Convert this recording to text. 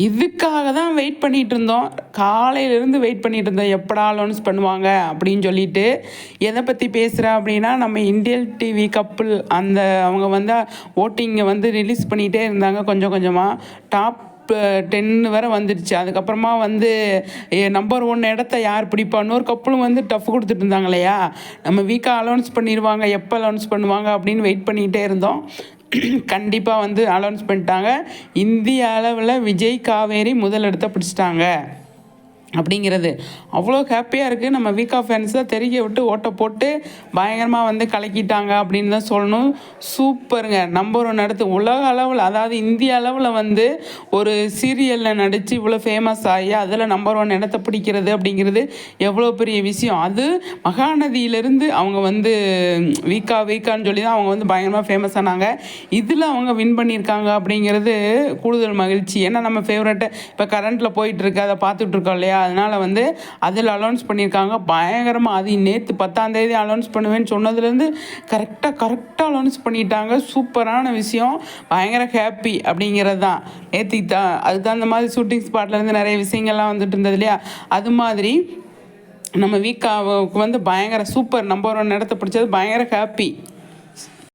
இதுக்காக தான் வெயிட் பண்ணிகிட்டு இருந்தோம். காலையிலேருந்து வெயிட் பண்ணிகிட்டு இருந்தோம். எப்படா அலௌன்ஸ் பண்ணுவாங்க அப்படின்னு சொல்லிட்டு. எதை பற்றி பேசுகிறேன் அப்படின்னா, நம்ம இந்தியன் டிவி கப்புள் அவங்க வந்து ஓட்டிங்கை வந்து ரிலீஸ் பண்ணிகிட்டே இருந்தாங்க கொஞ்சம் கொஞ்சமாக. டாப் 10 வரை வந்துடுச்சு. அதுக்கப்புறமா வந்து நம்பர் 1 இடத்த யார் பிடிப்பான்னு ஒரு கப்பலும் வந்து டஃப் கொடுத்துட்டு இருந்தாங்க இல்லையா. நம்ம வீக்காக அலௌன்ஸ் பண்ணிடுவாங்க, எப்போ அலௌன்ஸ் பண்ணுவாங்க அப்படின்னு வெயிட் பண்ணிக்கிட்டே இருந்தோம். கண்டிப்பாக வந்து அலௌன்ஸ் பண்ணிட்டாங்க. இந்திய அளவில் விஜய் காவேரி முதல் இடத்த பிடிச்சிட்டாங்க அப்படிங்கிறது அவ்வளோ ஹாப்பியாக இருக்குது. நம்ம வீக்கா ஃபேன்ஸ் தான் தெரிய விட்டு ஓட்டை போட்டு பயங்கரமாக வந்து கலக்கிட்டாங்க அப்படின்னு தான் சொல்லணும். சூப்பருங்க. நம்பர் 1 இடத்து உலக அளவில், அதாவது இந்திய அளவில் வந்து ஒரு சீரியலில் நடித்து இவ்வளோ ஃபேமஸ் ஆகி அதில் நம்பர் 1 இடத்த பிடிக்கிறது அப்படிங்கிறது எவ்வளோ பெரிய விஷயம். அது மகாநதியிலேருந்து அவங்க வந்து வீக்கான்னு சொல்லி தான் அவங்க வந்து பயங்கரமாக ஃபேமஸ் ஆனாங்க. இதில் அவங்க வின் பண்ணியிருக்காங்க அப்படிங்கிறது கூடுதல் மகிழ்ச்சி. ஏன்னா நம்ம ஃபேவரட்டை இப்போ கரண்ட்டில் போயிட்டுருக்கு, அதை பார்த்துட்ருக்கோம் இல்லையா. அதனால் வந்து அதில் அலௌன்ஸ் பண்ணியிருக்காங்க பயங்கரமாக. அது நேற்று 10ஆம் தேதி அலௌன்ஸ் பண்ணுவேன்னு சொன்னதுலேருந்து கரெக்டாக அலௌன்ஸ் பண்ணிட்டாங்க. சூப்பரான விஷயம். பயங்கர ஹாப்பி அப்படிங்கிறது தான். நேற்றுக்கு தான் அதுக்கு தகுந்த மாதிரி ஷூட்டிங் ஸ்பாட்லேருந்து நிறைய விஷயங்கள்லாம் வந்துட்டு இருந்தது இல்லையா. அது மாதிரி நம்ம வீக்காவுக்கு வந்து பயங்கர சூப்பர் நம்பர் 1 இடத்த பிடிச்சது பயங்கர ஹாப்பி.